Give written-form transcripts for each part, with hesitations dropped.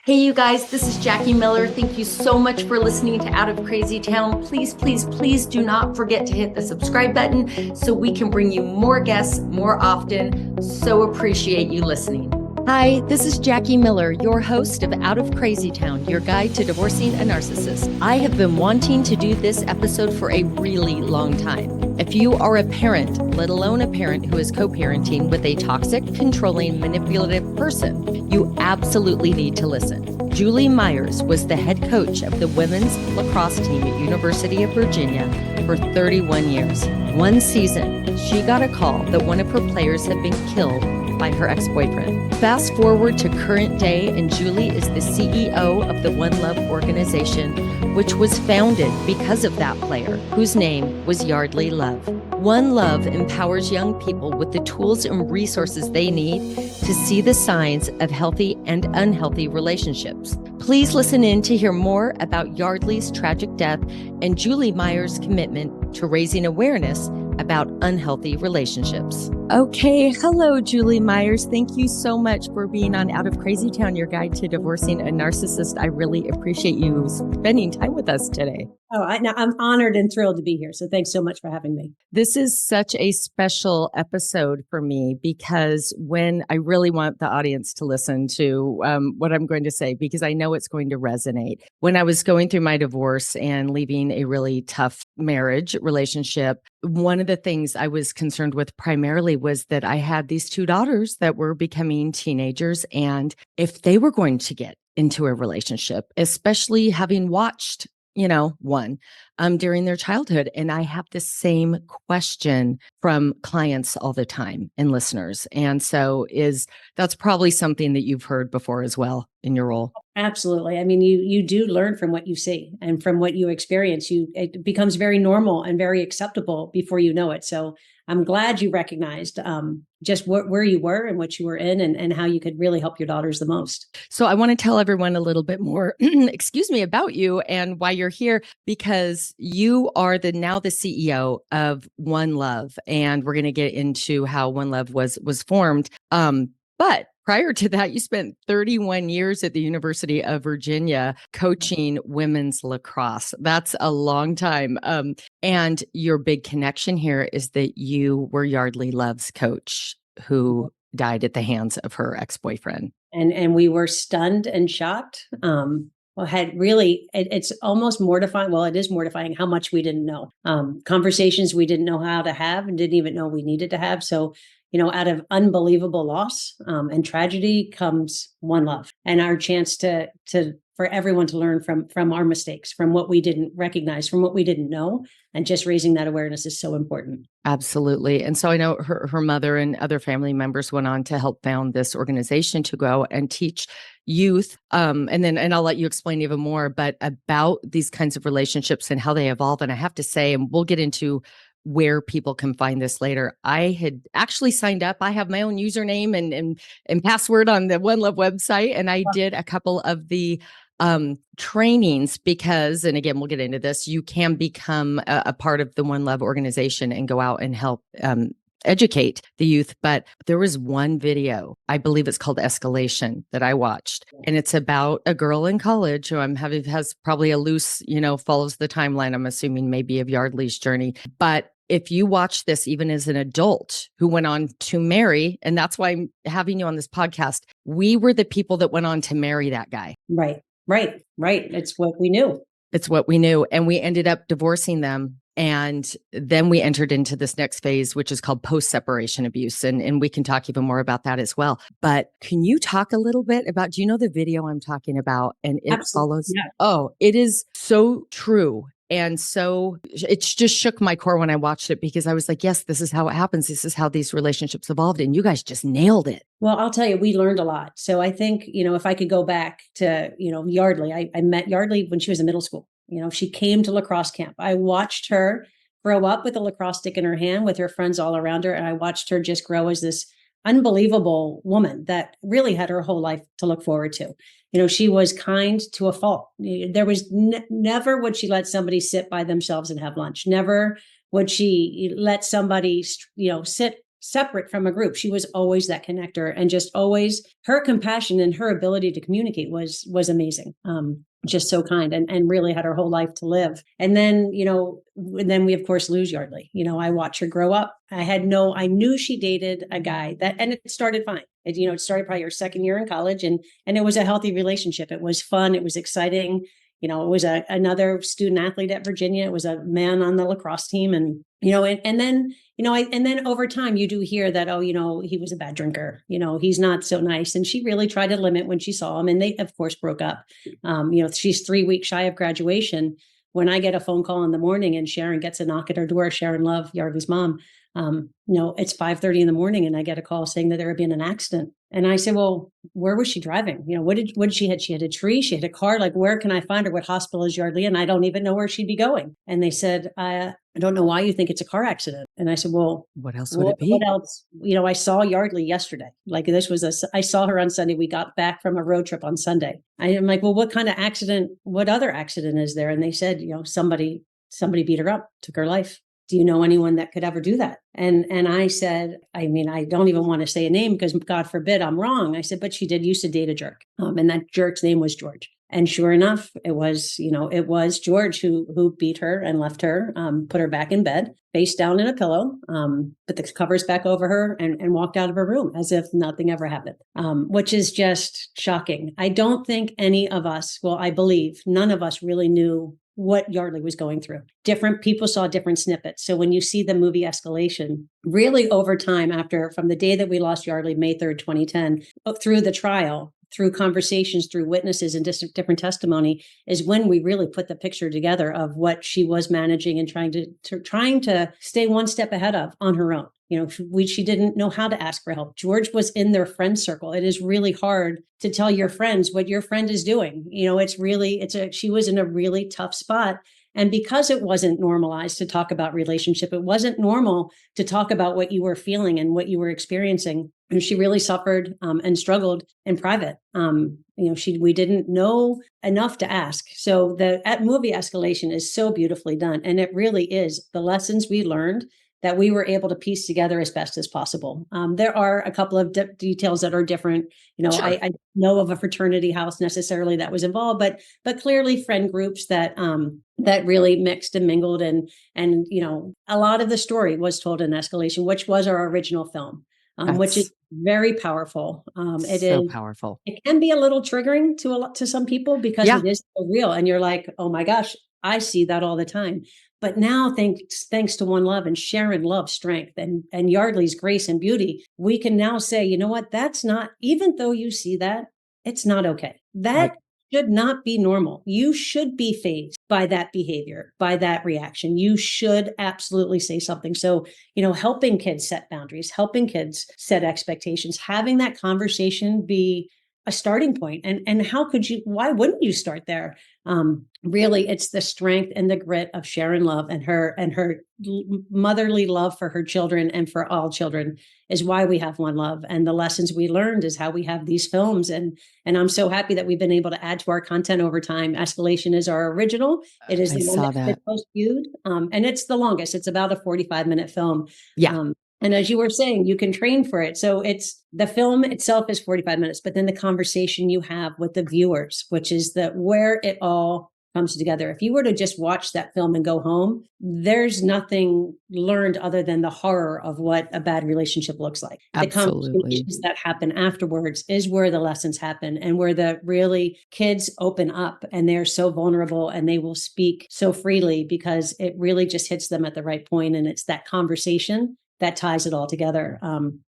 Hey, you guys, this is Jackie Miller. Thank you so much for listening to Out of Crazy Town. Please, please, please do not forget to hit the subscribe button so we can bring you more guests more often. So appreciate you listening. Hi, this is Jackie Miller, your host of Out of Crazy Town, your guide to divorcing a narcissist. I have been wanting to do this episode for a really long time. If you are a parent, let alone a parent who is co-parenting with a toxic, controlling, manipulative person, you absolutely need to listen. Julie Myers was the head coach of the women's lacrosse team at University of Virginia for 31 years. One season, she got a call that one of her players had been killed by her ex-boyfriend. Fast forward to current day, and Julie is the CEO of the onelove organization, which was founded because of that player, whose name was Yeardley Love. onelove empowers young people with the tools and resources they need to see the signs of healthy and unhealthy relationships. Please listen in to hear more about Yeardley's tragic death and Julie Myers' commitment to raising awareness about unhealthy relationships. Okay, hello, Julie Myers. Thank you so much for being on Out of Crazy Town, your guide to divorcing a narcissist. I really appreciate you spending time with us today. I'm honored and thrilled to be here. So thanks so much for having me. This is such a special episode for me because when I really want the audience to listen to what I'm going to say, because I know it's going to resonate. When I was going through my divorce and leaving a really tough marriage relationship, one of the things I was concerned with primarily was that I had these two daughters that were becoming teenagers, and if they were going to get into a relationship, especially having watched one during their childhood. And I have the same question from clients all the time and listeners. And so that's probably something that you've heard before as well in your role. Absolutely. I mean, you do learn from what you see and from what you experience. It becomes very normal and very acceptable before you know it. So I'm glad you recognized just where you were and what you were in and how you could really help your daughters the most. So I want to tell everyone a little bit more, about you and why you're here, because you are now the CEO of onelove, and we're going to get into how onelove was formed. But prior to that, you spent 31 years at the University of Virginia coaching women's lacrosse. That's a long time. And your big connection here is that you were Yeardley Love's coach who died at the hands of her ex-boyfriend. And we were stunned and shocked. It's almost mortifying. Well, it is mortifying how much we didn't know. Conversations we didn't know how to have and didn't even know we needed to have. So, out of unbelievable loss and tragedy comes onelove, and our chance for everyone to learn from our mistakes, from what we didn't recognize, from what we didn't know, and just raising that awareness is so important. Absolutely. And so I know her mother and other family members went on to help found this organization to go and teach youth. And I'll let you explain even more, but about these kinds of relationships and how they evolve. And I have to say, and we'll get into where people can find this later. I had actually signed up. I have my own username and password on the onelove website. And I did a couple of the trainings because, and again, we'll get into this, you can become a part of the onelove organization and go out and help educate the youth. But there was one video, I believe it's called Escalation, that I watched. And it's about a girl in college who has probably a loose, follows the timeline, I'm assuming maybe of Yeardley's journey. But if you watch this, even as an adult who went on to marry, and that's why I'm having you on this podcast, we were the people that went on to marry that guy. Right. It's what we knew. And we ended up divorcing them. And then we entered into this next phase, which is called post-separation abuse. And we can talk even more about that as well. But can you talk a little bit about, do you know the video I'm talking about? And it follows. Yeah. Oh, it is so true. And so it just shook my core when I watched it, because I was like, yes, this is how it happens. This is how these relationships evolved. And you guys just nailed it. Well, I'll tell you, we learned a lot. So I think, if I could go back to, Yeardley, I met Yeardley when she was in middle school. She came to lacrosse camp. I watched her grow up with a lacrosse stick in her hand with her friends all around her. And I watched her just grow as this unbelievable woman that really had her whole life to look forward to. She was kind to a fault. There was never would she let somebody sit by themselves and have lunch. Never would she let somebody, sit separate from a group. She was always that connector, and just always her compassion and her ability to communicate was amazing. Just so kind, and really had her whole life to live. And then, and then we of course lose Yeardley. I watch her grow up. I knew she dated a guy and it started fine. It started probably her second year in college, and it was a healthy relationship. It was fun. It was exciting. It was another student athlete at Virginia. It was a man on the lacrosse team. And, and then over time you do hear that, he was a bad drinker, he's not so nice. And she really tried to limit when she saw him, and they of course broke up. She's 3 weeks shy of graduation when I get a phone call in the morning and Sharon gets a knock at her door. Sharon Love, Yeardley's mom. It's 5:30 in the morning and I get a call saying that there had been an accident. And I said, well, where was she driving? What did she hit? She hit a tree. She hit a car. Like, where can I find her? What hospital is Yeardley? And I don't even know where she'd be going. And they said, I don't know why you think it's a car accident. And I said, well, what else would it be? What else? I saw Yeardley yesterday. Like, I saw her on Sunday. We got back from a road trip on Sunday. I'm like, well, what kind of accident? What other accident is there? And they said, somebody beat her up, took her life. Do you know anyone that could ever do that? And I said, I don't even want to say a name because God forbid I'm wrong. I said, but she did used to date a jerk. And that jerk's name was George. And sure enough, it was George who beat her and left her, put her back in bed, face down in a pillow, put the covers back over her and walked out of her room as if nothing ever happened, which is just shocking. I don't think any of us, I believe none of us really knew what Yeardley was going through. Different people saw different snippets. So when you see the movie Escalation, really over time from the day that we lost Yeardley, May 3rd, 2010, through the trial, through conversations, through witnesses and different testimony, is when we really put the picture together of what she was managing and trying to stay one step ahead of on her own. She didn't know how to ask for help. George was in their friend circle. It is really hard to tell your friends what your friend is doing. She was in a really tough spot. And because it wasn't normalized to talk about relationship, it wasn't normal to talk about what you were feeling and what you were experiencing. And she really suffered and struggled in private. We didn't know enough to ask. So the movie Escalation is so beautifully done. And it really is the lessons we learned that we were able to piece together as best as possible. There are a couple of details that are different. Sure. I know of a fraternity house necessarily that was involved, but clearly friend groups that really mixed and mingled, and a lot of the story was told in Escalation, which was our original film, which is very powerful. It is powerful. It can be a little triggering to some people because it is so real, and you're like, oh my gosh, I see that all the time. But now, thanks to onelove and Sharon Love's strength and Yeardley's grace and beauty, we can now say, you know what, that's not, even though you see that, it's not okay. That should not be normal. You should be fazed by that behavior, by that reaction. You should absolutely say something. So, helping kids set boundaries, helping kids set expectations, having that conversation be a starting point. And why wouldn't you start there? Really, it's the strength and the grit of Sharon Love and her motherly love for her children and for all children is why we have onelove. And the lessons we learned is how we have these films. And I'm so happy that we've been able to add to our content over time. Escalation is our original. It is the one that's most viewed. And it's the longest. It's about a 45-minute film. Yeah. And as you were saying, you can train for it. So the film itself is 45 minutes, but then the conversation you have with the viewers, which is where it all comes together. If you were to just watch that film and go home, there's nothing learned other than the horror of what a bad relationship looks like. Absolutely. The conversations that happen afterwards is where the lessons happen, and where the really kids open up and they're so vulnerable and they will speak so freely because it really just hits them at the right point. And it's that conversation that ties it all together.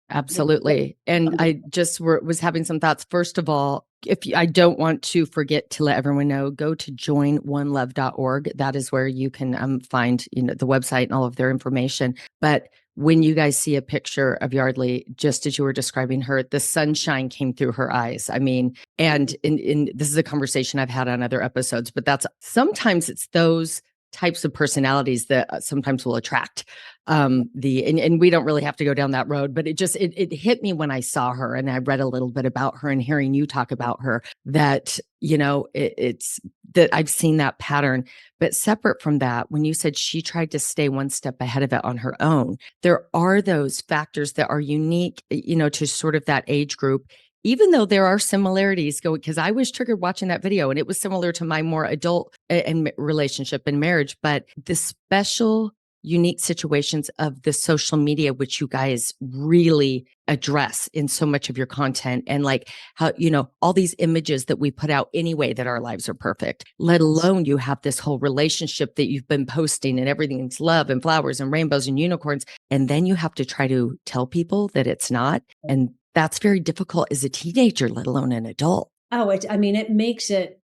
Absolutely. And I just was having some thoughts. First of all, I don't want to forget to let everyone know, go to joinonelove.org. That is where you can find the website and all of their information. But when you guys see a picture of Yeardley, just as you were describing her, the sunshine came through her eyes. I mean, and in this is a conversation I've had on other episodes, but sometimes it's those types of personalities that sometimes will attract and we don't really have to go down that road, but it hit me when I saw her and I read a little bit about her and hearing you talk about her that, it's that I've seen that pattern. But separate from that, when you said she tried to stay one step ahead of it on her own, there are those factors that are unique, to sort of that age group, even though there are similarities going, because I was triggered watching that video and it was similar to my more adult and relationship and marriage, but the special unique situations of the social media, which you guys really address in so much of your content, and like how, all these images that we put out anyway, that our lives are perfect, let alone you have this whole relationship that you've been posting and everything's love and flowers and rainbows and unicorns. And then you have to try to tell people that it's not. And that's very difficult as a teenager, let alone an adult. Oh, it makes it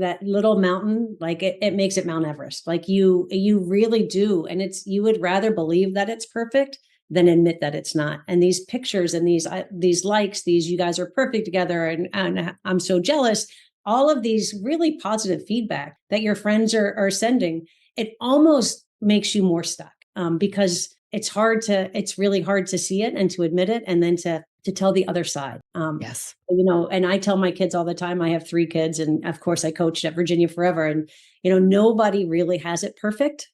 that little mountain, like it makes it Mount Everest. Like you really do. And you would rather believe that it's perfect than admit that it's not. And these pictures and these likes, you guys are perfect together. And I'm so jealous. All of these really positive feedback that your friends are sending, it almost makes you more stuck, because it's really hard to see it and to admit it, and then to tell the other side. Yes. And I tell my kids all the time, I have 3 kids, and of course I coached at Virginia forever, and, nobody really has it perfect.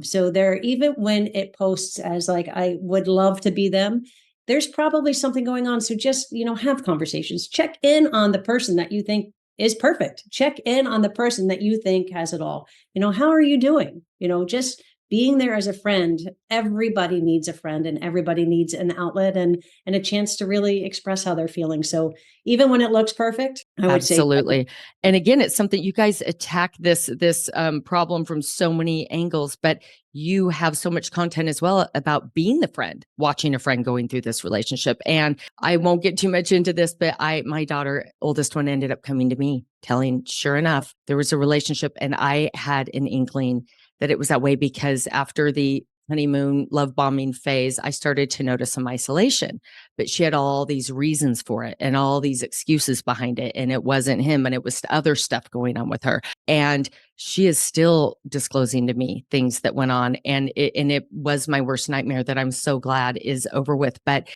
So even when it posts as like, I would love to be them, there's probably something going on. So just, have conversations, check in on the person that you think is perfect. Check in on the person that you think has it all. How are you doing? Just being there as a friend. Everybody needs a friend, and everybody needs an outlet and a chance to really express how they're feeling. So even when it looks perfect, I would say absolutely. And again, it's something you guys attack this problem from so many angles, but you have so much content as well about being the friend, watching a friend going through this relationship. And I won't get too much into this, but my daughter, oldest one, ended up coming to me sure enough, there was a relationship, and I had an inkling that it was that way, because after the honeymoon love bombing phase, I started to notice some isolation, but she had all these reasons for it and all these excuses behind it. And it wasn't him, and it was other stuff going on with her. And she is still disclosing to me things that went on. And it was my worst nightmare that I'm so glad is over with. But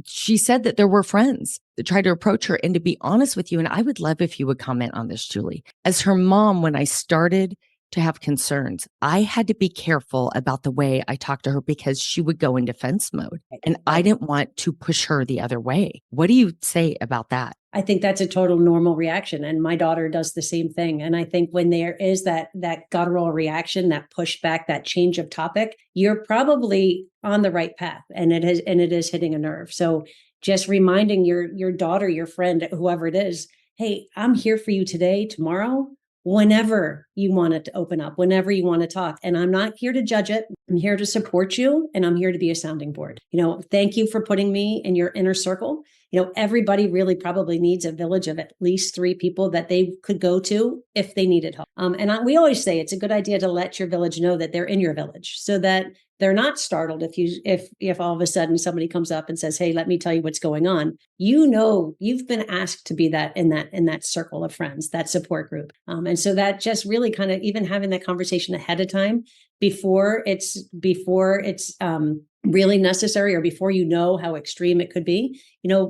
she said that there were friends that tried to approach her. And to be honest with you, and I would love if you would comment on this, Julie, as her mom, when I started to have concerns, I had to be careful about the way I talked to her, because she would go in defense mode, and I didn't want to push her the other way. What do you say about that? I think that's a total normal reaction. And my daughter does the same thing. And I think when there is that guttural reaction, that pushback, that change of topic, you're probably on the right path, and it is hitting a nerve. So just reminding your daughter, your friend, whoever it is, hey, I'm here for you today, tomorrow, whenever you want it to open up, whenever you want to talk. And I'm not here to judge it. I'm here to support you, and I'm here to be a sounding board. Thank you for putting me in your inner circle. Everybody really probably needs a village of at least 3 people that they could go to if they needed help. We always say it's a good idea to let your village know that they're in your village, so that they're not startled if all of a sudden somebody comes up and says, hey, let me tell you what's going on. You've been asked to be that in that circle of friends, that support group. And so that just really kind of, even having that conversation ahead of time, before it's really necessary, or before how extreme it could be,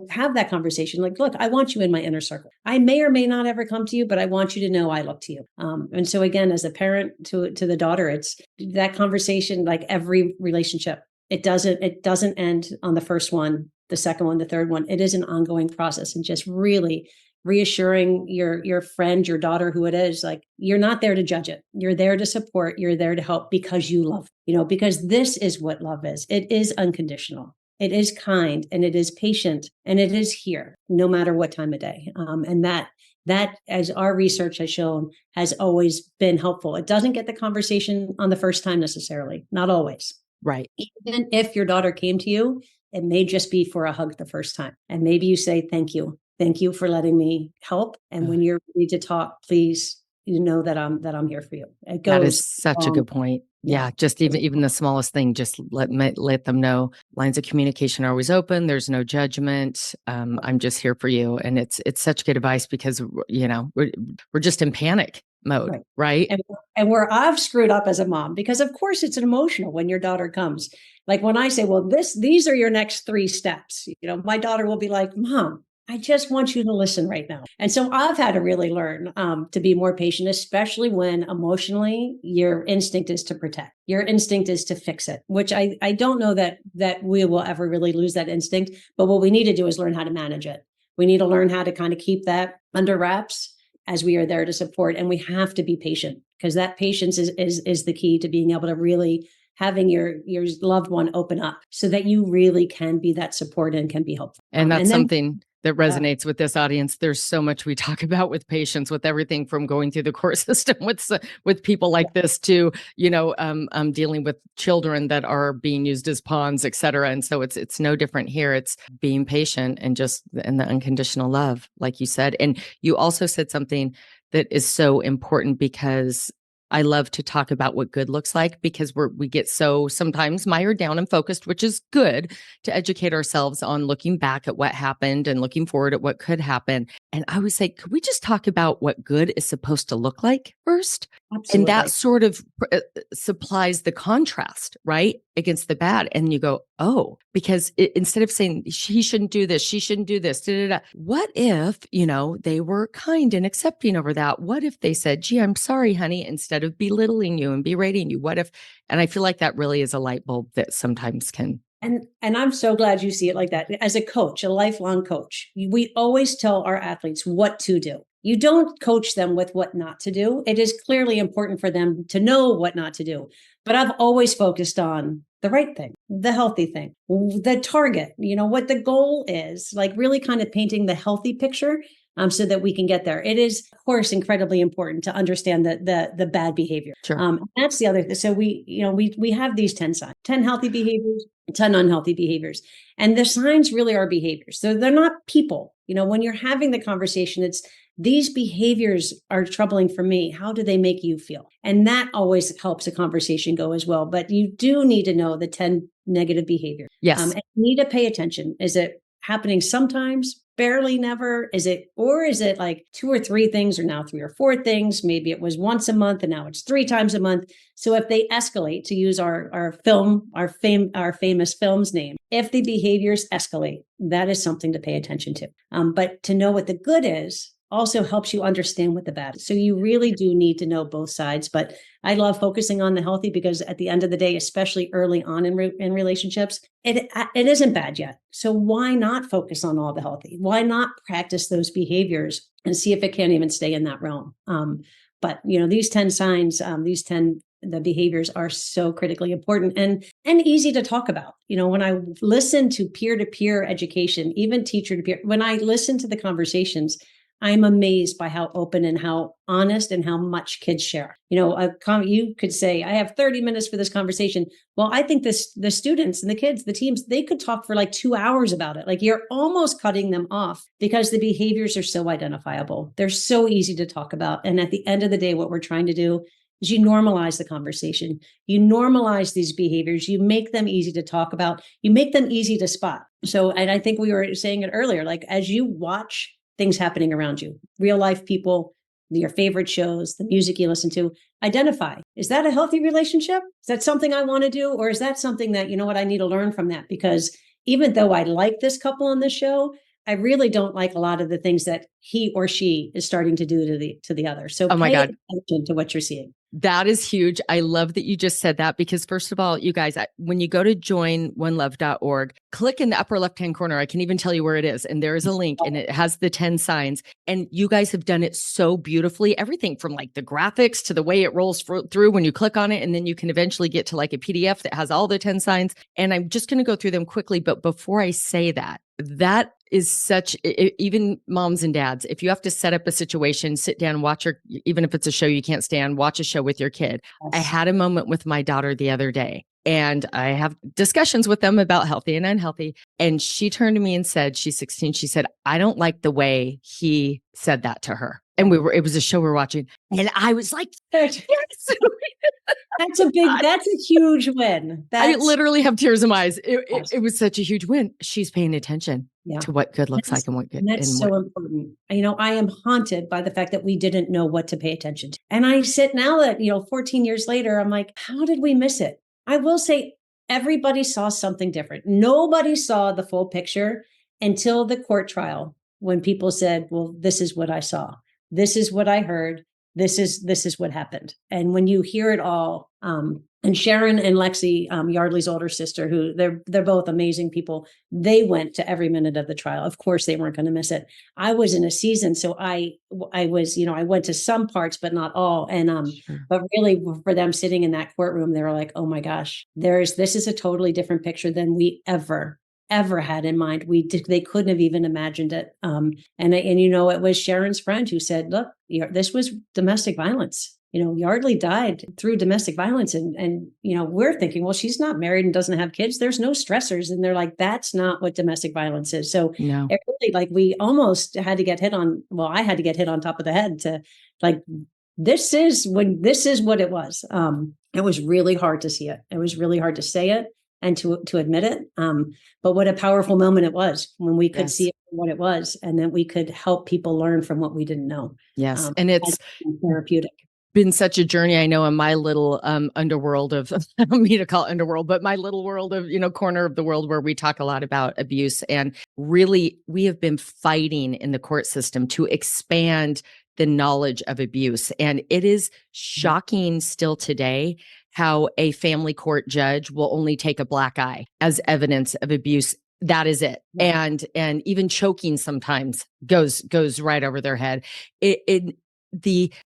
have that conversation. Like, look, I want you in my inner circle. I may or may not ever come to you, but I want you to know I look to you. And so again, as a parent to the daughter, it's that conversation, like every relationship, it doesn't end on the first one, the second one, the third one. It is an ongoing process, and just really reassuring your friend, your daughter, who it is, like, you're not there to judge it. You're there to support. You're there to help, because you love, because this is what love is. It is unconditional. It is kind, and it is patient, and it is here no matter what time of day. And that, as our research has shown, has always been helpful. It doesn't get the conversation on the first time necessarily, not always. Right. Even if your daughter came to you, it may just be for a hug the first time. And maybe you say, thank you. Thank you for letting me help. And when you're ready to talk, please, know that I'm here for you. That is such a good point. Yeah. Just even the smallest thing, just let them know lines of communication are always open. There's no judgment. I'm just here for you. And it's such good advice, because, we're just in panic mode. Right. And where I've screwed up as a mom, because of course it's emotional when your daughter comes. Like when I say, well, these are your next 3 steps, my daughter will be like, Mom, I just want you to listen right now. And so I've had to really learn to be more patient, especially when emotionally your instinct is to protect. Your instinct is to fix it, which I don't know that we will ever really lose that instinct. But what we need to do is learn how to manage it. We need to learn how to kind of keep that under wraps as we are there to support. And we have to be patient, because that patience is the key to being able to really having your loved one open up so that you really can be that support and can be helpful. And that's and then, something that resonates with this audience. There's so much we talk about with patients, with everything from going through the court system with people like this to, dealing with children that are being used as pawns, et cetera. And so it's no different here. It's being patient and the unconditional love, like you said. And you also said something that is so important, because I love to talk about what good looks like, because we get so sometimes mired down and focused, which is good, to educate ourselves on looking back at what happened and looking forward at what could happen. And I always say, could we just talk about what good is supposed to look like first? absolutely. And that sort of supplies the contrast, right, against the bad. And you go, oh, because instead of saying he shouldn't do this, she shouldn't do this, what if, they were kind and accepting over that? What if they said, gee, I'm sorry, honey, instead of belittling you and berating you? What if? And I feel like that really is a light bulb that sometimes can. And I'm so glad you see it like that. As a coach, a lifelong coach, we always tell our athletes what to do. You don't coach them with what not to do. It is clearly important for them to know what not to do. But I've always focused on the right thing, the healthy thing, the target, what the goal is, like really kind of painting the healthy picture. So that we can get there. It is, of course, incredibly important to understand the bad behavior. Sure. That's the other thing. So we have these 10 signs, 10 healthy behaviors, 10 unhealthy behaviors. And the signs really are behaviors. So they're not people. When you're having the conversation, it's these behaviors are troubling for me. How do they make you feel? And that always helps a conversation go as well. But you do need to know the 10 negative behaviors. Yes. And you need to pay attention. Is it happening sometimes? Barely, never? Is it like 2 or 3 things, or now 3 or 4 things? Maybe it was once a month and now it's 3 times a month. So if they escalate, to use our famous film's name, if the behaviors escalate, that is something to pay attention to. But to know what the good is also helps you understand what the bad is. So you really do need to know both sides. But I love focusing on the healthy, because at the end of the day, especially early on in relationships, it isn't bad yet. So why not focus on all the healthy? Why not practice those behaviors and see if it can't even stay in that realm? But these 10 signs, the behaviors are so critically important and easy to talk about. When I listen to peer-to-peer education, even teacher-to-peer, when I listen to the conversations, I'm amazed by how open and how honest and how much kids share. You could say, I have 30 minutes for this conversation. Well, I think the students and the kids, the teams, they could talk for like 2 hours about it. Like, you're almost cutting them off because the behaviors are so identifiable. They're so easy to talk about. And at the end of the day, what we're trying to do is you normalize the conversation. You normalize these behaviors. You make them easy to talk about. You make them easy to spot. So, and I think we were saying it earlier, like, as you watch things happening around you, real life people, your favorite shows, the music you listen to, identify, is that a healthy relationship? Is that something I want to do? Or is that something that, I need to learn from that? Because even though I like this couple on this show, I really don't like a lot of the things that he or she is starting to do to the other. So oh my God, attention to what you're seeing. That is huge. I love that you just said that, because first of all, you guys, when you go to joinonelove.org, click in the upper left-hand corner. I can even tell you where it is. And there is a link and it has the 10 signs. And you guys have done it so beautifully. Everything from like the graphics to the way it rolls through when you click on it. And then you can eventually get to like a PDF that has all the 10 signs. And I'm just going to go through them quickly. But before I say that is such, even moms and dads, if you have to set up a situation, sit down, even if it's a show you can't stand, watch a show with your kid. Yes. I had a moment with my daughter the other day, and I have discussions with them about healthy and unhealthy. And she turned to me and said, she's 16. She said, I don't like the way he said that to her. And it was a show we're watching. And I was like, yes. That's a huge win. I literally have tears in my eyes. It was such a huge win. She's paying attention to what good looks like and what good. And that's so important. I am haunted by the fact that we didn't know what to pay attention to. And I sit now that, 14 years later, I'm like, how did we miss it? I will say everybody saw something different. Nobody saw the full picture until the court trial. when people said, well, this is what I saw. This is what I heard. This is what happened. And when you hear it all, and Sharon and Lexi, Yeardley's older sister, who they're both amazing people. They went to every minute of the trial. Of course, they weren't going to miss it. I was in a season, so I was, I went to some parts, but not all. And but really, for them sitting in that courtroom, they were like, "Oh my gosh, this is a totally different picture than we ever had in mind. They couldn't have even imagined it." And it was Sharon's friend who said, "Look, this was domestic violence. Yeardley died through domestic violence." And we're thinking, well, she's not married and doesn't have kids. There's no stressors. And they're like, that's not what domestic violence is. So No. it really, like, we almost had to get hit on, well, I had to get hit on top of the head to, like, this is what it was. It was really hard to see it. It was really hard to say it and to admit it. But what a powerful moment it was when we could see it for what it was, and then we could help people learn from what we didn't know. Yes. And it's therapeutic. Been such a journey, I know, in my little underworld of, I don't mean to call it underworld, but my little world of, corner of the world where we talk a lot about abuse. And really, we have been fighting in the court system to expand the knowledge of abuse. And it is shocking still today how a family court judge will only take a black eye as evidence of abuse. That is it. And even choking sometimes goes right over their head.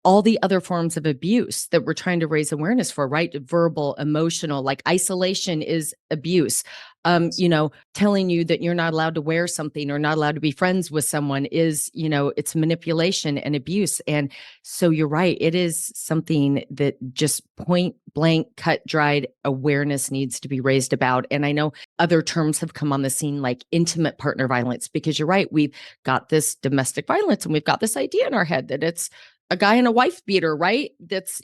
All the other forms of abuse that we're trying to raise awareness for, right? Verbal, emotional, like isolation is abuse. Telling you that you're not allowed to wear something or not allowed to be friends with someone is, it's manipulation and abuse. And so you're right. It is something that just point blank, cut dried awareness needs to be raised about. And I know other terms have come on the scene, like intimate partner violence, because you're right. We've got this domestic violence and we've got this idea in our head that it's a guy and a wife beater, right? That's,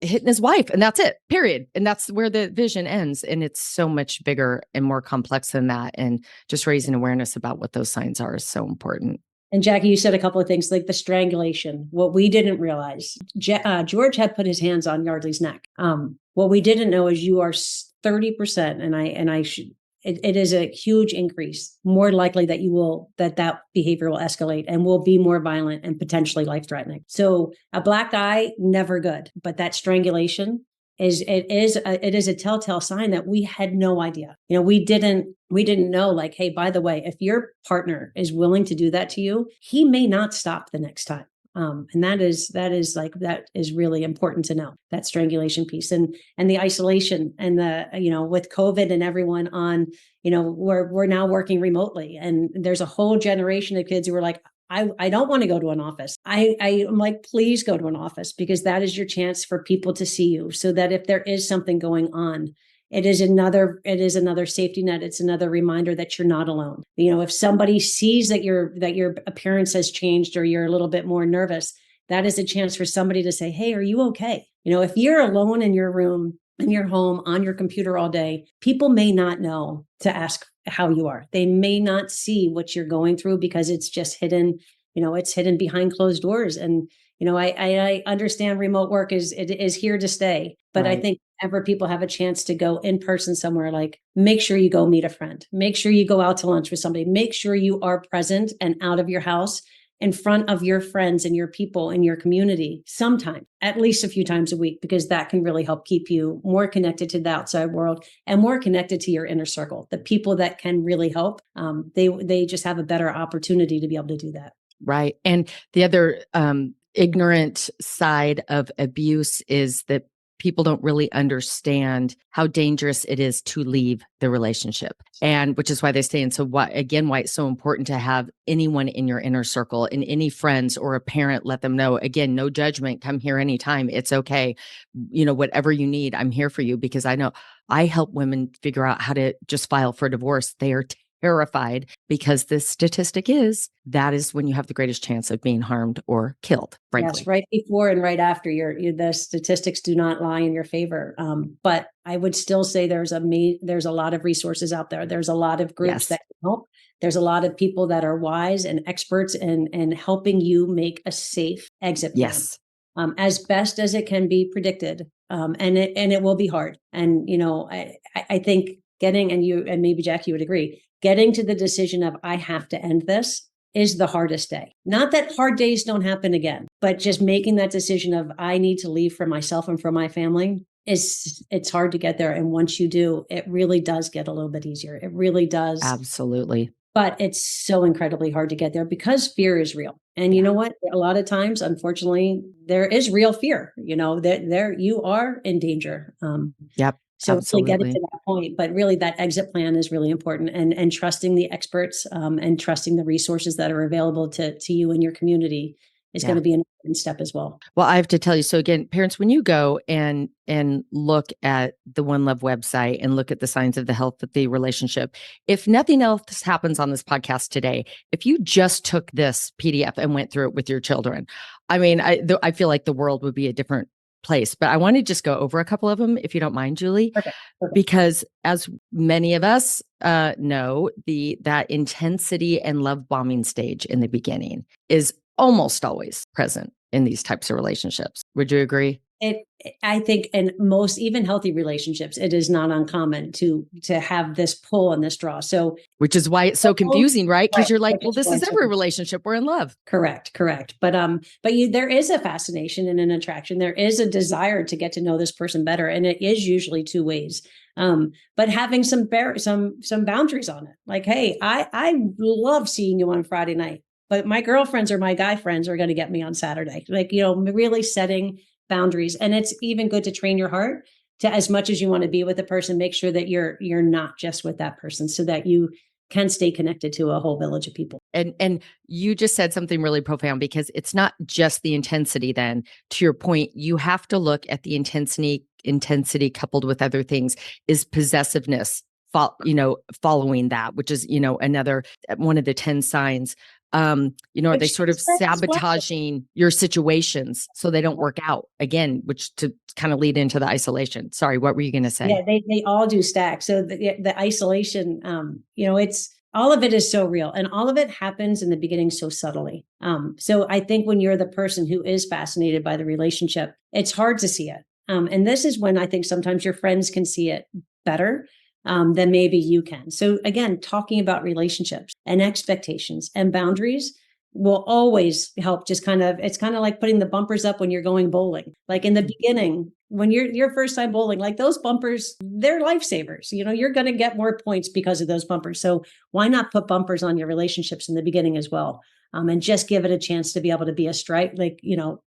hitting his wife, and that's it, period. And that's where the vision ends. And it's so much bigger and more complex than that. And just raising awareness about what those signs are is so important. And Jackie, you said a couple of things, like the strangulation. What we didn't realize, George had put his hands on Yeardley's neck. What we didn't know is you are 30%, and I should. It is a huge increase, more likely that that behavior will escalate and will be more violent and potentially life-threatening. So a black eye, never good. But that strangulation is a telltale sign that we had no idea. We didn't know, like, hey, by the way, if your partner is willing to do that to you, he may not stop the next time. And that is really important to know, that strangulation piece, and the isolation, and with COVID and everyone on, we're now working remotely, and there's a whole generation of kids who are like, I don't want to go to an office. I'm like, please go to an office, because that is your chance for people to see you, so that if there is something going on, it is another safety net. It's another reminder that you're not alone. If somebody sees that your appearance has changed, or you're a little bit more nervous, that is a chance for somebody to say, hey, are you okay? If you're alone in your room, in your home, on your computer all day, people may not know to ask how you are. They may not see what you're going through, because it's just hidden, it's hidden behind closed doors. And I understand remote work is here to stay, but right. I think whenever people have a chance to go in person somewhere, like, make sure you go meet a friend, make sure you go out to lunch with somebody, make sure you are present and out of your house in front of your friends and your people in your community sometime, at least a few times a week, because that can really help keep you more connected to the outside world and more connected to your inner circle. The people that can really help, they just have a better opportunity to be able to do that. Right. And the other ignorant side of abuse is that people don't really understand how dangerous it is to leave the relationship, and which is why they stay in. So why it's so important to have anyone in your inner circle, and any friends or a parent, let them know, again, no judgment, come here anytime. It's okay. Whatever you need, I'm here for you, because I know I help women figure out how to just file for divorce. They are terrified, because the statistic is that is when you have the greatest chance of being harmed or killed, frankly. Yes, right before and right after. The statistics do not lie in your favor. But I would still say there's a lot of resources out there. There's a lot of groups that can help. There's a lot of people that are wise and experts in helping you make a safe exit plan. Yes. As best as it can be predicted. And it will be hard. And, I think and maybe Jackie would agree, getting to the decision of, I have to end this, is the hardest day. Not that hard days don't happen again, but just making that decision of, I need to leave for myself and for my family, it's hard to get there. And once you do, it really does get a little bit easier. It really does. Absolutely. But it's so incredibly hard to get there because fear is real. And you know what? A lot of times, unfortunately, there is real fear, that there you are in danger. Yep. So Absolutely. really getting to that point, but really that exit plan is really important, and trusting the experts, and trusting the resources that are available to you and your community is going to be an important step as well. Well, I have to tell you, so again, parents, when you go and look at the One Love website and look at the signs of the health of the relationship, if nothing else happens on this podcast today, if you just took this PDF and went through it with your children, I mean, I feel like the world would be a different place. But I want to just go over a couple of them, if you don't mind, Julie. Perfect. Because as many of us know, that intensity and love bombing stage in the beginning is almost always present in these types of relationships. Would you agree? I think in most, even healthy relationships, it is not uncommon to have this pull and this draw. So, which is why it's so confusing, right? Because you're like, well, this is every so relationship. We're in love. Correct. But there is a fascination and an attraction. There is a desire to get to know this person better, and it is usually two ways. But having some boundaries on it, like, hey, I love seeing you on Friday night, but my girlfriends or my guy friends are going to get me on Saturday. Like, really setting boundaries. And it's even good to train your heart to, as much as you want to be with a person, make sure that you're not just with that person, so that you can stay connected to a whole village of people. And you just said something really profound, because it's not just the intensity. Then, to your point, you have to look at the intensity coupled with other things. Is possessiveness, following that, which is, another one of the 10 signs. Are they sort of sabotaging your situations so they don't work out again, which to kind of lead into the isolation. Sorry, what were you going to say? Yeah, they all do stack. So the isolation, it's all of it is so real, and all of it happens in the beginning so subtly. So I think when you're the person who is fascinated by the relationship, it's hard to see it. And this is when I think sometimes your friends can see it better than maybe you can. So again, talking about relationships and expectations and boundaries will always help. It's kind of like putting the bumpers up when you're going bowling. Like in the beginning, when you're your first time bowling, like those bumpers, they're lifesavers. You're going to get more points because of those bumpers. So why not put bumpers on your relationships in the beginning as well? And just give it a chance to be able to be a strike,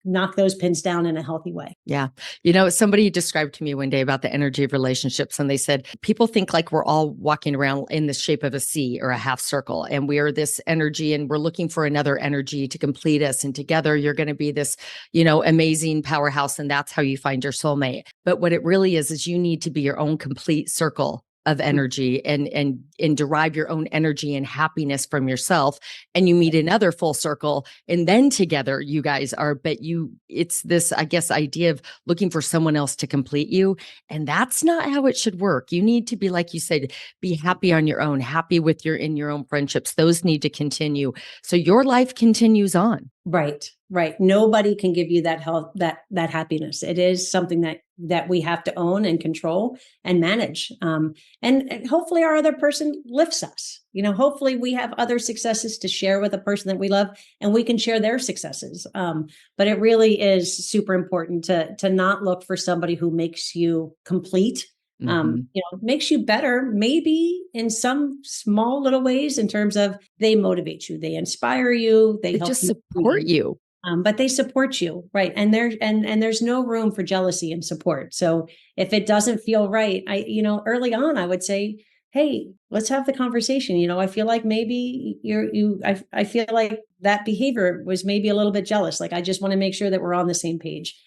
knock those pins down in a healthy way. Yeah. Somebody described to me one day about the energy of relationships, and they said, people think like we're all walking around in the shape of a C or a half circle, and we are this energy, and we're looking for another energy to complete us. And together you're going to be this, amazing powerhouse. And that's how you find your soulmate. But what it really is you need to be your own complete circle of energy, and derive your own energy and happiness from yourself. And you meet another full circle, and then together you guys are, it's this, I guess, idea of looking for someone else to complete you. And that's not how it should work. You need to be, like you said, be happy on your own, happy in your own friendships. Those need to continue. So your life continues on. Right. Nobody can give you that health, that happiness. It is something that we have to own and control and manage. And hopefully our other person lifts us. Hopefully we have other successes to share with a person that we love, and we can share their successes. But it really is super important to not look for somebody who makes you complete. Makes you better, maybe in some small little ways, in terms of they motivate you, they inspire you, they help just support you. But they support you, right? And there's no room for jealousy and support. So if it doesn't feel right, early on, I would say, hey, let's have the conversation. I feel like maybe I feel like that behavior was maybe a little bit jealous. Like, I just want to make sure that we're on the same page.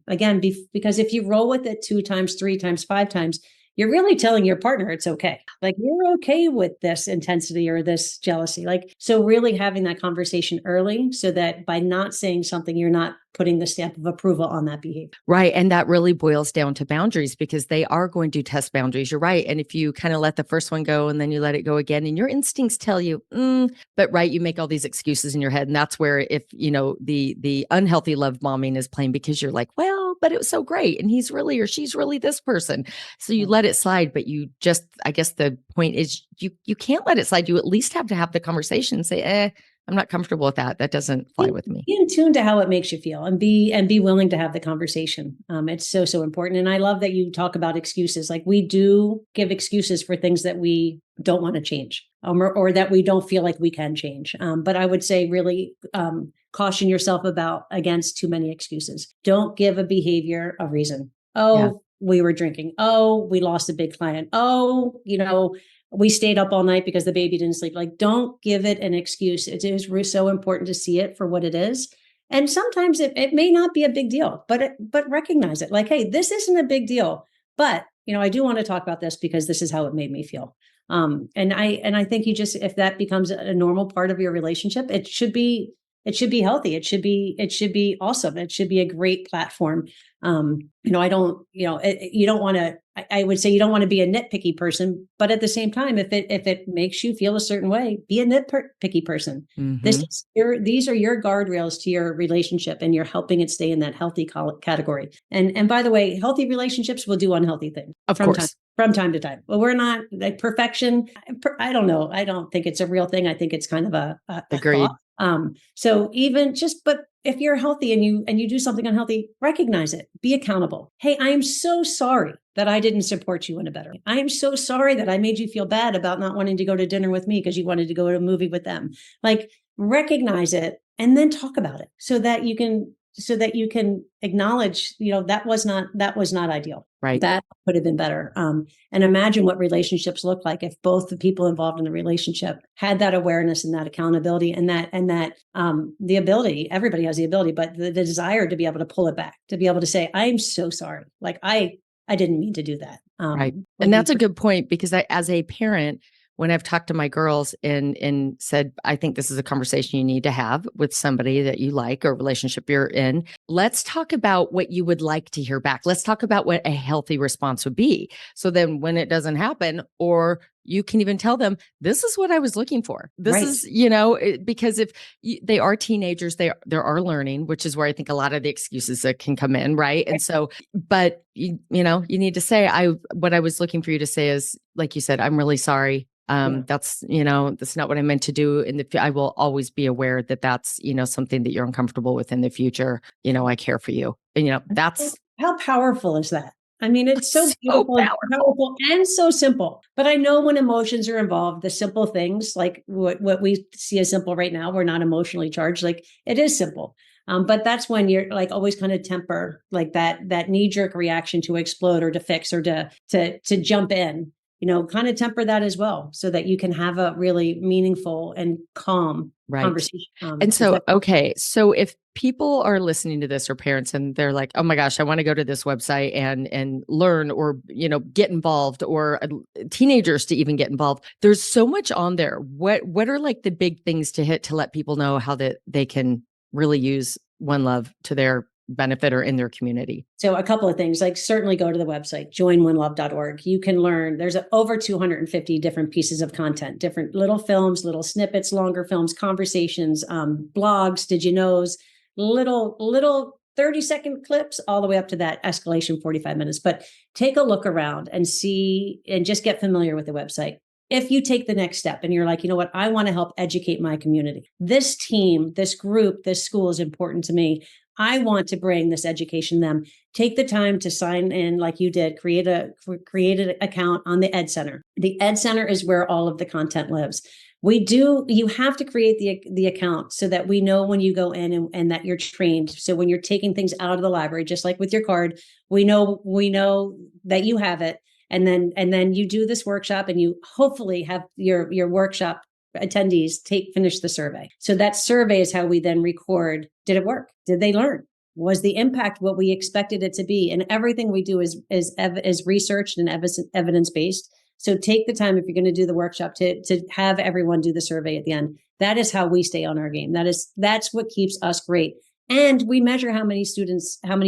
Again, because if you roll with it 2 times, 3 times, 5 times, you're really telling your partner it's okay. Like, you're okay with this intensity or this jealousy. Like, so really having that conversation early, so that by not saying something, you're not putting the stamp of approval on that behavior. Right. And that really boils down to boundaries, because they are going to test boundaries. You're right. And if you kind of let the first one go and then you let it go again, and your instincts tell you, but right, you make all these excuses in your head. And that's where, if, the unhealthy love bombing is playing, because you're like, well, but it was so great. And he's really, or she's really this person. So you let it slide, but you just, I guess the point is you can't let it slide. You at least have to have the conversation and say, I'm not comfortable with that. That doesn't fly with me. Be in tune to how it makes you feel and be willing to have the conversation. It's so important. And I love that you talk about excuses. Like we do give excuses for things that we don't want to change or that we don't feel like we can change. But I would say really caution yourself against too many excuses. Don't give a behavior a reason. We were drinking. We lost a big client. We stayed up all night because the baby didn't sleep. Like, don't give it an excuse. It is so important to see it for what it is. And sometimes it may not be a big deal, but recognize it. Like, hey, this isn't a big deal, but I do want to talk about this because this is how it made me feel. And I think if that becomes a normal part of your relationship, it should be healthy. It should be awesome. It should be a great platform. You don't want to, I would say you don't want to be a nitpicky person, but at the same time, if it makes you feel a certain way, be a nitpicky person. Mm-hmm. These are your guardrails to your relationship, and you're helping it stay in that healthy category. And by the way, healthy relationships will do unhealthy things. From time to time. Well, we're not like perfection. I don't know. I don't think it's a real thing. I think it's kind of a Agreed. thought. So but if you're healthy and you do something unhealthy, recognize it, be accountable. Hey, I am so sorry that I didn't support you in a better way. I am so sorry that I made you feel bad about not wanting to go to dinner with me because you wanted to go to a movie with them. Like, recognize it and then talk about it so that you can acknowledge, that was not ideal. Right. That could have been better. And imagine what relationships look like if both the people involved in the relationship had that awareness and that accountability and that the ability. Everybody has the ability, but the desire to be able to pull it back, to be able to say, "I'm so sorry. Like I didn't mean to do that." Right. And that's a good point, because as a parent, when I've talked to my girls and said, I think this is a conversation you need to have with somebody that you like or relationship you're in, let's talk about what you would like to hear back. Let's talk about what a healthy response would be. So then when it doesn't happen, or you can even tell them, this is what I was looking for. This is, because if they are teenagers, they are learning, which is where I think a lot of the excuses that can come in. Right. And so, but you need to say, what I was looking for you to say is, like you said, I'm really sorry. That's not what I meant to do. And I will always be aware that that's, something that you're uncomfortable with in the future. I care for you. And, that's how powerful is that? I mean, it's so beautiful, powerful, and so simple. But I know when emotions are involved, the simple things like what we see as simple right now, we're not emotionally charged. Like, it is simple. But that's when you're like always kind of temper like that knee-jerk reaction to explode or to fix or to jump in. Kind of temper that as well so that you can have a really meaningful and calm conversation. And so, okay. So if people are listening to this, or parents, and they're like, oh my gosh, I want to go to this website and learn, or, get involved, or teenagers to even get involved. There's so much on there. What are like the big things to hit to let people know how that they can really use One Love to their benefit or in their community? So a couple of things, like certainly go to the website, joinonelove.org. You can learn, there's over 250 different pieces of content, different little films, little snippets, longer films, conversations, blogs, did you knows, little 30-second clips, all the way up to that escalation 45 minutes. But take a look around and see, and just get familiar with the website. If you take the next step and you're like, you know what, I want to help educate my community. This team, this group, this school is important to me. I want to bring this education to them. Take the time to sign in like you did, create an account on the Ed Center. The Ed Center is where all of the content lives. You have to create the account so that we know when you go in and that you're trained. So when you're taking things out of the library, just like with your card, we know that you have it. And then you do this workshop, and you hopefully have your workshop attendees finish the survey. So that survey is how we then record. Did it work? Did they learn? Was the impact what we expected it to be? And everything we do is researched and evidence-based. So take the time, if you're going to do the workshop, to have everyone do the survey at the end. That is how we stay on our game. That's what keeps us great. And we measure how many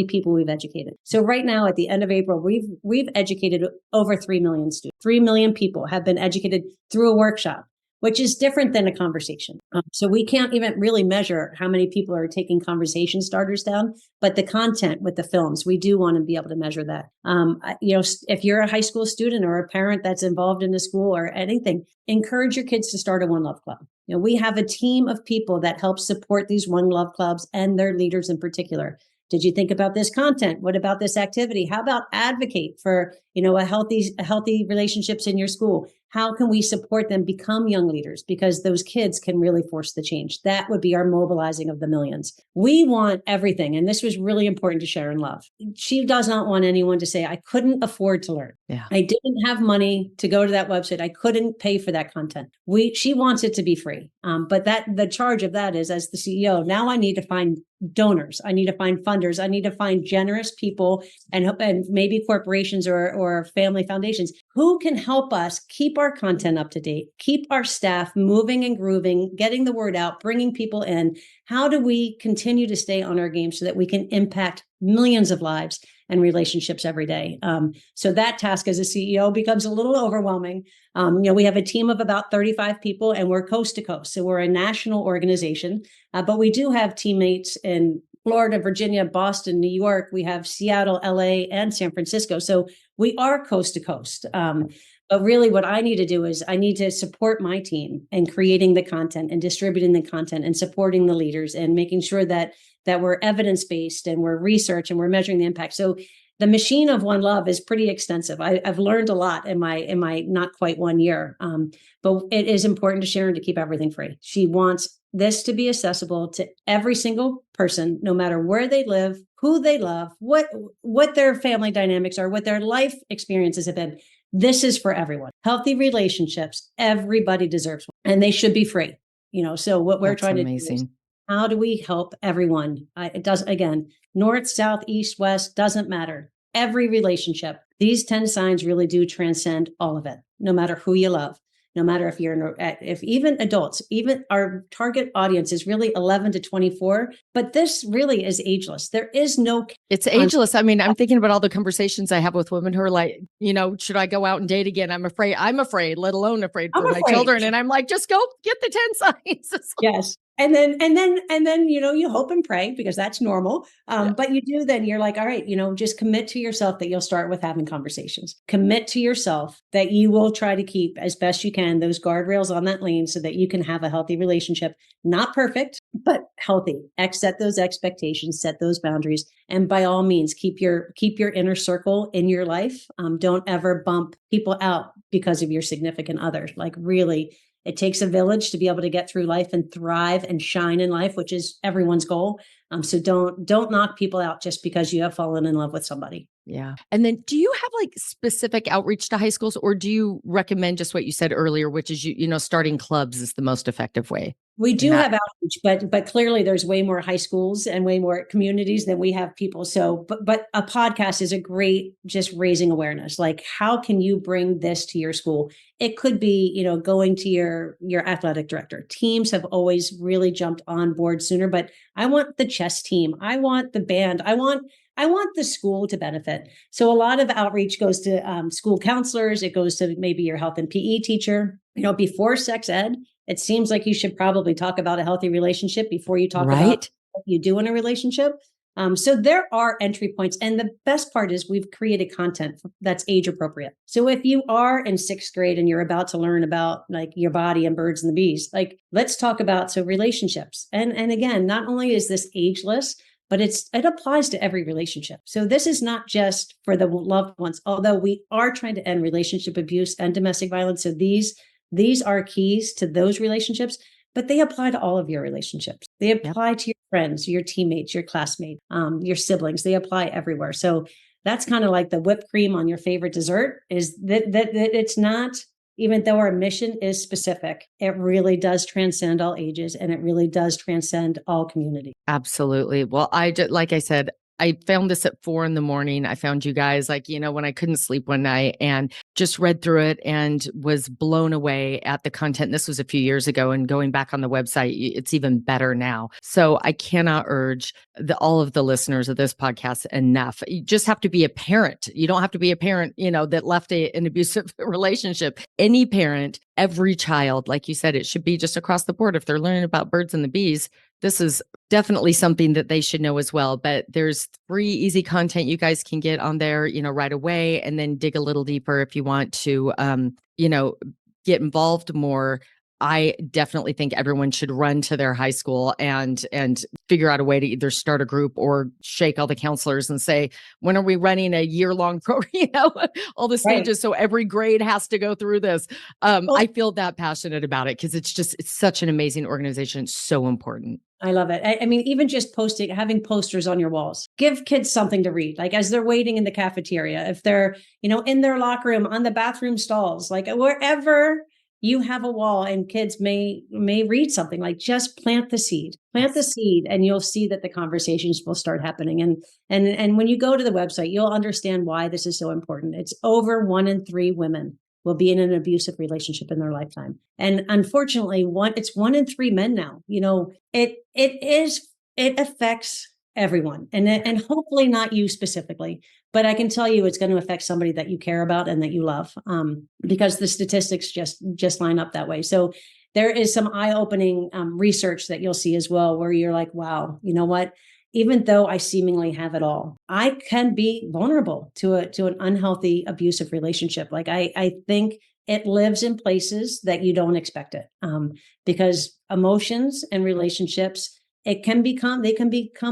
people we've educated. So right now, at the end of April, we've educated over 3 million students. 3 million people have been educated through a workshop, which is different than a conversation. So we can't even really measure how many people are taking conversation starters down, but the content with the films, we do want to be able to measure that. If you're a high school student or a parent that's involved in a school or anything, encourage your kids to start a One Love Club. We have a team of people that help support these One Love Clubs and their leaders in particular. Did you think about this content? What about this activity? How about advocate for, a healthy relationships in your school? How can we support them become young leaders? Because those kids can really force the change. That would be our mobilizing of the millions. We want everything. And this was really important to Sharon Love. She does not want anyone to say, I couldn't afford to learn. Yeah. I didn't have money to go to that website. I couldn't pay for that content. She wants it to be free. But the charge of that is, as the CEO, now I need to find donors. I need to find funders. I need to find generous people and maybe corporations or family foundations who can help us keep our content up to date, keep our staff moving and grooving, getting the word out, bringing people in. How do we continue to stay on our game so that we can impact millions of lives and relationships every day? So that task as a CEO becomes a little overwhelming. We have a team of about 35 people and we're coast to coast. So we're a national organization, but we do have teammates in Florida, Virginia, Boston, New York. We have Seattle, LA, and San Francisco. So we are coast to coast. But really what I need to do is I need to support my team in creating the content and distributing the content and supporting the leaders and making sure that we're evidence-based and we're research and we're measuring the impact. So the machine of One Love is pretty extensive. I've learned a lot in my not quite 1 year. But it is important to Sharon to keep everything free. She wants this to be accessible to every single person, no matter where they live, who they love, what their family dynamics are, what their life experiences have been. This is for everyone. Healthy relationships, everybody deserves one, and they should be free. So what we're trying to do is, how do we help everyone? It does, again, north, south, east, west, doesn't matter. Every relationship, these 10 signs really do transcend all of it, no matter who you love. No matter if even adults, even our target audience is really 11 to 24, but this really is ageless. There is no. It's ageless. I mean, I'm thinking about all the conversations I have with women who are like, should I go out and date again? I'm afraid, let alone afraid for my children. And I'm like, just go get the 10 signs. Yes. And then, you hope and pray because that's normal. But you do, then you're like, all right, just commit to yourself that you'll start with having conversations. Commit to yourself that you will try to keep as best you can those guardrails on that lane so that you can have a healthy relationship. Not perfect, but healthy. Set those expectations, set those boundaries. And by all means, keep your inner circle in your life. Don't ever bump people out because of your significant other. Like really, it takes a village to be able to get through life and thrive and shine in life, which is everyone's goal. So don't knock people out just because you have fallen in love with somebody. Yeah. And then do you have like specific outreach to high schools, or do you recommend just what you said earlier, which is, starting clubs is the most effective way? We do have outreach, but clearly there's way more high schools and way more communities than we have people. So, but a podcast is a great, just raising awareness. Like, how can you bring this to your school? It could be, going to your athletic director. Teams have always really jumped on board sooner, but I want the chess team. I want the band. I want the school to benefit. So a lot of outreach goes to school counselors. It goes to maybe your health and PE teacher. Before sex ed, it seems like you should probably talk about a healthy relationship before you talk about what you do in a relationship. So there are entry points. And the best part is we've created content that's age appropriate. So if you are in 6th grade and you're about to learn about like your body and birds and the bees, like let's talk about relationships. And again, not only is this ageless, but it applies to every relationship. So this is not just for the loved ones, although we are trying to end relationship abuse and domestic violence. So these are keys to those relationships, but they apply to all of your relationships. They apply to your friends, your teammates, your classmates, your siblings. They apply everywhere. So that's kind of like the whipped cream on your favorite dessert, is that it's not, even though our mission is specific, it really does transcend all ages and it really does transcend all community. Absolutely. Well, like I said, I found this at 4 a.m. I found you guys like, when I couldn't sleep one night, and just read through it and was blown away at the content. This was a few years ago, and going back on the website, it's even better now. So I cannot urge all of the listeners of this podcast enough. You just have to be a parent. You don't have to be a parent, that left an abusive relationship. Any parent, every child, like you said, it should be just across the board. If they're learning about birds and the bees, this is definitely something that they should know as well. But there's free, easy content you guys can get on there, right away, and then dig a little deeper if you want to, get involved more. I definitely think everyone should run to their high school and figure out a way to either start a group or shake all the counselors and say, when are we running a year-long program? All the stages. Right. So every grade has to go through this. I feel that passionate about it because it's such an amazing organization. It's so important. I love it. I mean, even just having posters on your walls, give kids something to read, like as they're waiting in the cafeteria, if they're, in their locker room, on the bathroom stalls, like wherever you have a wall, and kids may read something, like just plant the seed, and you'll see that the conversations will start happening. And when you go to the website, you'll understand why this is so important. It's over 1 in 3 women will be in an abusive relationship in their lifetime. And unfortunately, it's 1 in 3 men now. It affects everyone, and hopefully not you specifically, but I can tell you it's going to affect somebody that you care about and that you love, because the statistics just line up that way. So there is some eye-opening research that you'll see as well, where you're like, wow, you know what? Even though I seemingly have it all, I can be vulnerable to an unhealthy, abusive relationship. Like I think it lives in places that you don't expect it, because emotions and relationships, they can become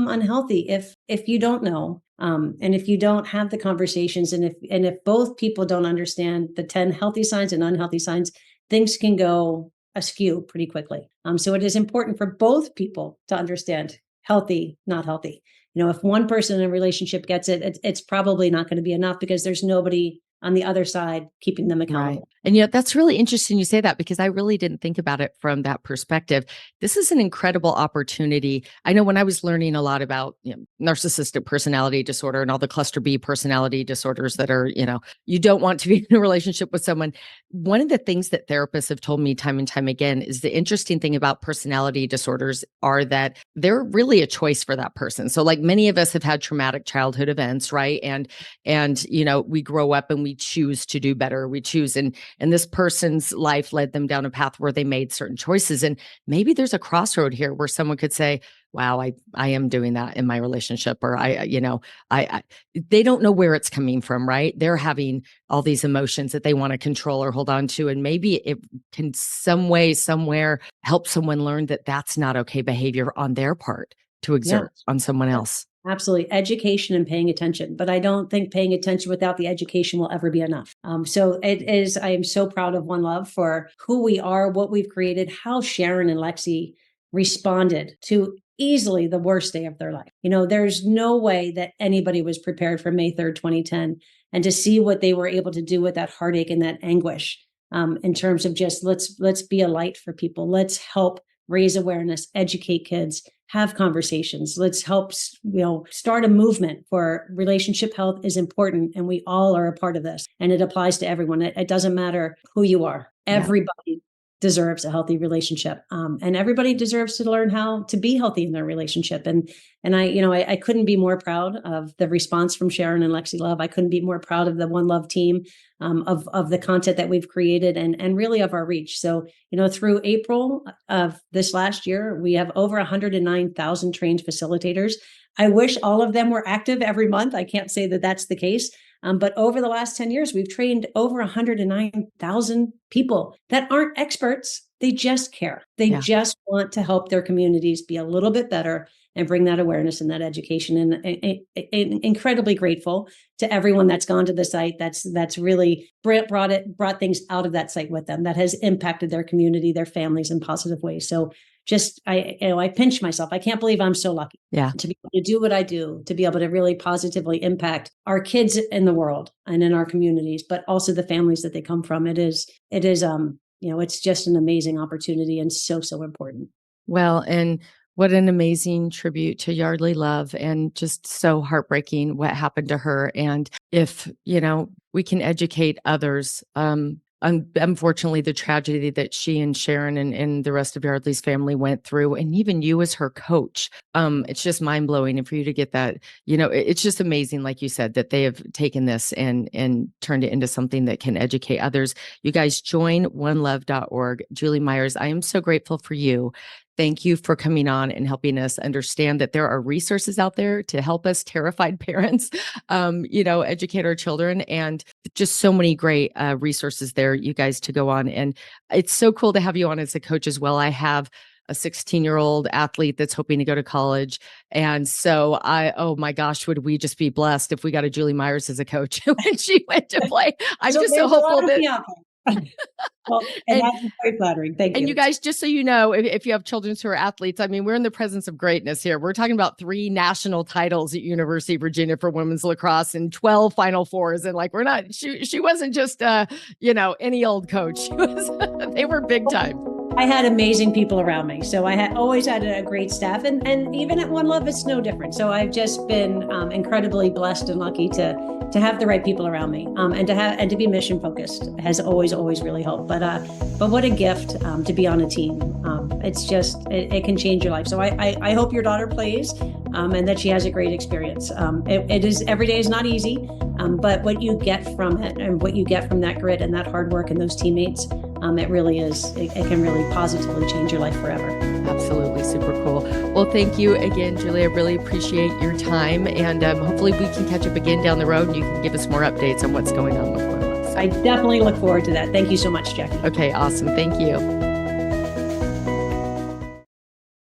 unhealthy if you don't know, and if you don't have the conversations, and if both people don't understand the 10 healthy signs and unhealthy signs, things can go askew pretty quickly. So it is important for both people to understand healthy, not healthy. If one person in a relationship gets it, it's probably not going to be enough, because there's nobody on the other side keeping them accountable. Right. And that's really interesting you say that, because I really didn't think about it from that perspective. This is an incredible opportunity. I know when I was learning a lot about narcissistic personality disorder and all the cluster B personality disorders that are, you don't want to be in a relationship with someone. One of the things that therapists have told me time and time again is the interesting thing about personality disorders are that they're really a choice for that person. So like many of us have had traumatic childhood events, right? And we grow up and we choose to do better. We choose, and this person's life led them down a path where they made certain choices. And maybe there's a crossroad here where someone could say, wow, I am doing that in my relationship, or they don't know where it's coming from, right? They're having all these emotions that they want to control or hold on to. And maybe it can some way, somewhere help someone learn that that's not okay behavior on their part to exert on someone else. Absolutely. Education and paying attention. But I don't think paying attention without the education will ever be enough. So I am so proud of One Love for who we are, what we've created, how Sharon and Lexi responded to easily the worst day of their life. There's no way that anybody was prepared for May 3rd, 2010. And to see what they were able to do with that heartache and that anguish, in terms of just let's be a light for people. Let's help raise awareness, educate kids, have conversations. Let's help, start a movement for relationship health is important. And we all are a part of this, and it applies to everyone. It doesn't matter who you are. Everybody deserves a healthy relationship. And everybody deserves to learn how to be healthy in their relationship. And I couldn't be more proud of the response from Sharon and Yeardley Love. I couldn't be more proud of the One Love team, of the content that we've created, and really of our reach. So, through April of this last year, we have over 109,000 trained facilitators. I wish all of them were active every month. I can't say that that's the case. But over the last 10 years, we've trained over 109,000 people that aren't experts. They just care. They just want to help their communities be a little bit better and bring that awareness and that education. And incredibly grateful to everyone that's gone to the site. That's really brought things out of that site with them that has impacted their community, their families in positive ways. So just, I pinch myself. I can't believe I'm so lucky to be able to do what I do, to be able to really positively impact our kids in the world and in our communities, but also the families that they come from. It is, it's just an amazing opportunity and so important. Well, and What an amazing tribute to Yeardley Love, and just so heartbreaking what happened to her. And if, we can educate others, unfortunately, the tragedy that she and Sharon and the rest of Yardley's family went through, and even you as her coach, it's just mind blowing. And for you to get that, it's just amazing, like you said, that they have taken this and turned it into something that can educate others. You guys join onelove.org. Julie Myers, I am so grateful for you. Thank you for coming on and helping us understand that there are resources out there to help us terrified parents, educate our children, and just so many great resources there, you guys, to go on. And it's so cool to have you on as a coach as well. I have a 16-year-old athlete that's hoping to go to college. And so oh my gosh, would we just be blessed if we got a Julie Myers as a coach when she went to play? I'm just so hopeful that... Well, and that's very flattering. Thank you. And you guys, just so you know, if you have children who are athletes, I mean, we're in the presence of greatness here. We're talking about 3 national titles at University of Virginia for women's lacrosse and 12 Final Fours. And we're not, she wasn't just, any old coach. They were big time. I had amazing people around me. So I always had a great staff, and even at One Love, it's no different. So I've just been incredibly blessed and lucky to have the right people around me, and to be mission focused has always really helped. But what a gift to be on a team. It's just, it can change your life. So I hope your daughter plays and that she has a great experience. It is, every day is not easy, but what you get from it and what you get from that grit and that hard work and those teammates, it really is, it can really positively change your life forever. Absolutely. Super cool. Well, thank you again, Julie. I really appreciate your time. And hopefully we can catch up again down the road and you can give us more updates on what's going on with One Love. I definitely look forward to that. Thank you so much, Jackie. Okay, awesome. Thank you.